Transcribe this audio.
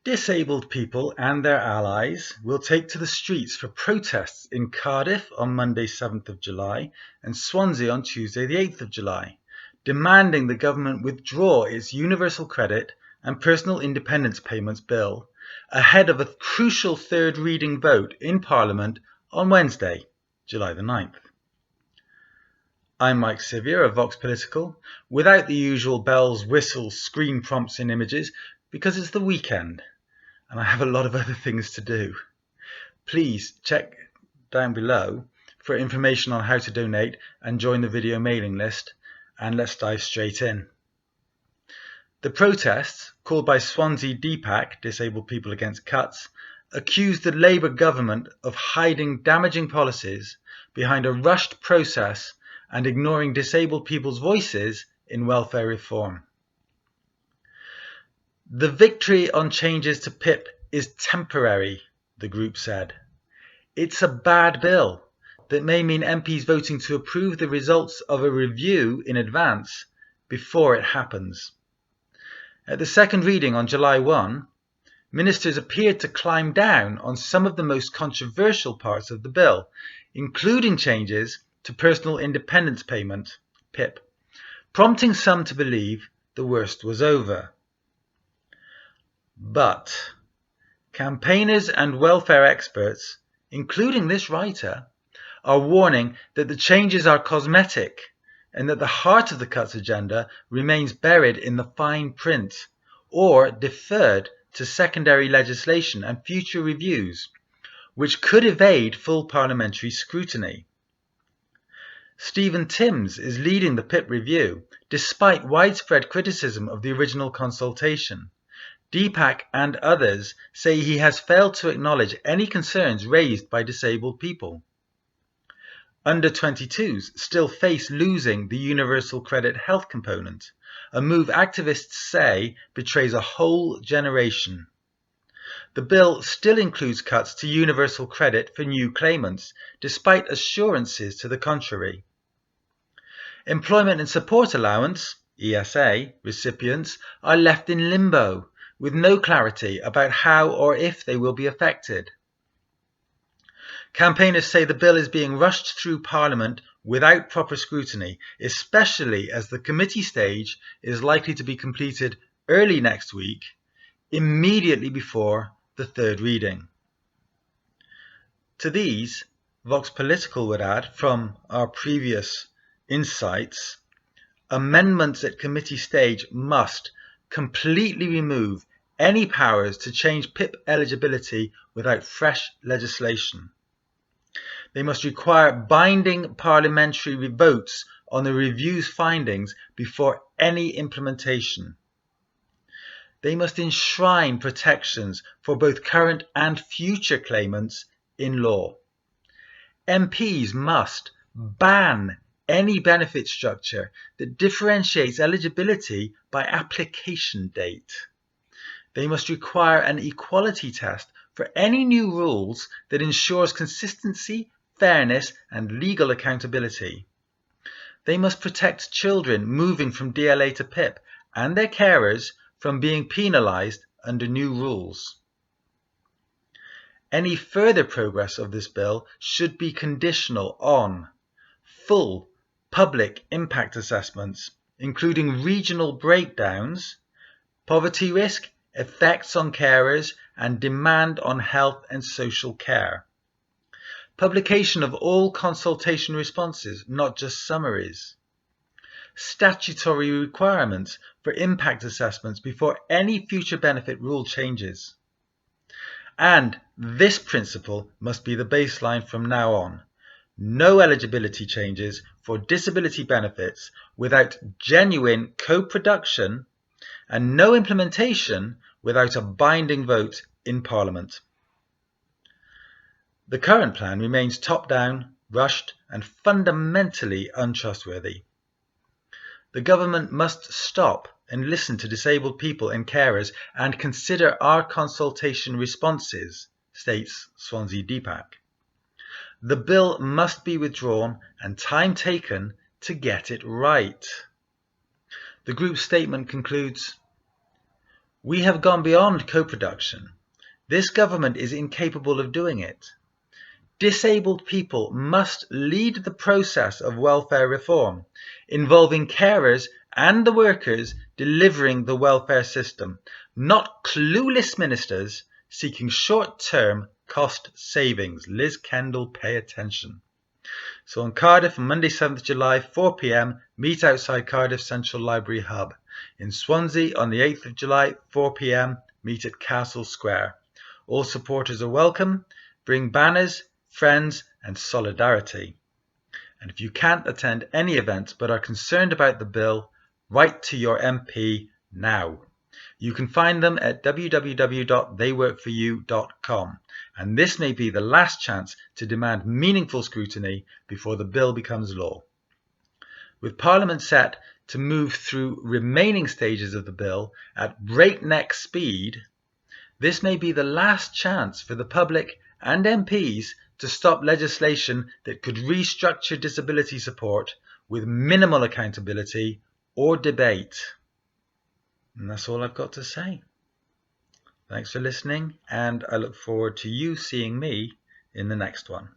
Disabled people and their allies will take to the streets for protests in Cardiff on Monday 7th of July and Swansea on Tuesday the 8th of July, demanding the government withdraw its universal credit and personal independence payments bill ahead of a crucial third reading vote in Parliament on Wednesday, July the 9th. I'm Mike Sevier of Vox Political, without the usual bells, whistles, screen prompts and images, because it's the weekend and I have a lot of other things to do. Please check down below for information on how to donate and join the video mailing list, and let's dive straight in. The protests, called by Swansea DPAC, Disabled People Against Cuts, accused the Labour government of hiding damaging policies behind a rushed process and ignoring disabled people's voices in welfare reform. The victory on changes to PIP is temporary, the group said. It's a bad bill that may mean MPs voting to approve the results of a review in advance before it happens. At the second reading on July 1, ministers appeared to climb down on some of the most controversial parts of the bill, including changes to personal independence payment, PIP, prompting some to believe the worst was over. But campaigners and welfare experts, including this writer, are warning that the changes are cosmetic and that the heart of the cuts agenda remains buried in the fine print or deferred to secondary legislation and future reviews, which could evade full parliamentary scrutiny. Stephen Timms is leading the PIP review, despite widespread criticism of the original consultation. DPAC and others say he has failed to acknowledge any concerns raised by disabled people. Under 22s still face losing the universal credit health component, a move activists say betrays a whole generation. The bill still includes cuts to universal credit for new claimants, despite assurances to the contrary. Employment and Support Allowance, ESA, recipients are left in limbo, with no clarity about how or if they will be affected. Campaigners say the bill is being rushed through Parliament without proper scrutiny, especially as the committee stage is likely to be completed early next week, immediately before the third reading. To these, Vox Political would add, from our previous insights, amendments at committee stage must completely remove any powers to change PIP eligibility without fresh legislation. They must require binding parliamentary votes on the review's findings before any implementation. They must enshrine protections for both current and future claimants in law. MPs must ban any benefit structure that differentiates eligibility by application date. They must require an equality test for any new rules that ensures consistency, fairness, and legal accountability. They must protect children moving from DLA to PIP and their carers from being penalised under new rules. Any further progress of this bill should be conditional on full public impact assessments, including regional breakdowns, poverty risk, effects on carers, and demand on health and social care. Publication of all consultation responses, not just summaries. Statutory requirements for impact assessments before any future benefit rule changes. And this principle must be the baseline from now on. No eligibility changes for disability benefits without genuine co-production, and no implementation without a binding vote in Parliament. The current plan remains top-down, rushed, and fundamentally untrustworthy. The government must stop and listen to disabled people and carers and consider our consultation responses, states Swansea DPAC. The bill must be withdrawn and time taken to get it right. The group's statement concludes, We have gone beyond co-production. This government is incapable of doing it. Disabled people must lead the process of welfare reform, involving carers and the workers delivering the welfare system, not clueless ministers seeking short-term cost savings. Liz Kendall, pay attention. So in Cardiff on Monday 7th July, 4 p.m, meet outside Cardiff Central Library Hub. In Swansea on the 8th of July, 4 p.m, meet at Castle Square. All supporters are welcome. Bring banners, friends and solidarity. And if you can't attend any events but are concerned about the bill, write to your MP now. You can find them at www.theyworkforyou.com, and this may be the last chance to demand meaningful scrutiny before the bill becomes law. With Parliament set to move through remaining stages of the bill at breakneck speed, this may be the last chance for the public and MPs to stop legislation that could restructure disability support with minimal accountability or debate. And that's all I've got to say. Thanks for listening, and I look forward to you seeing me in the next one.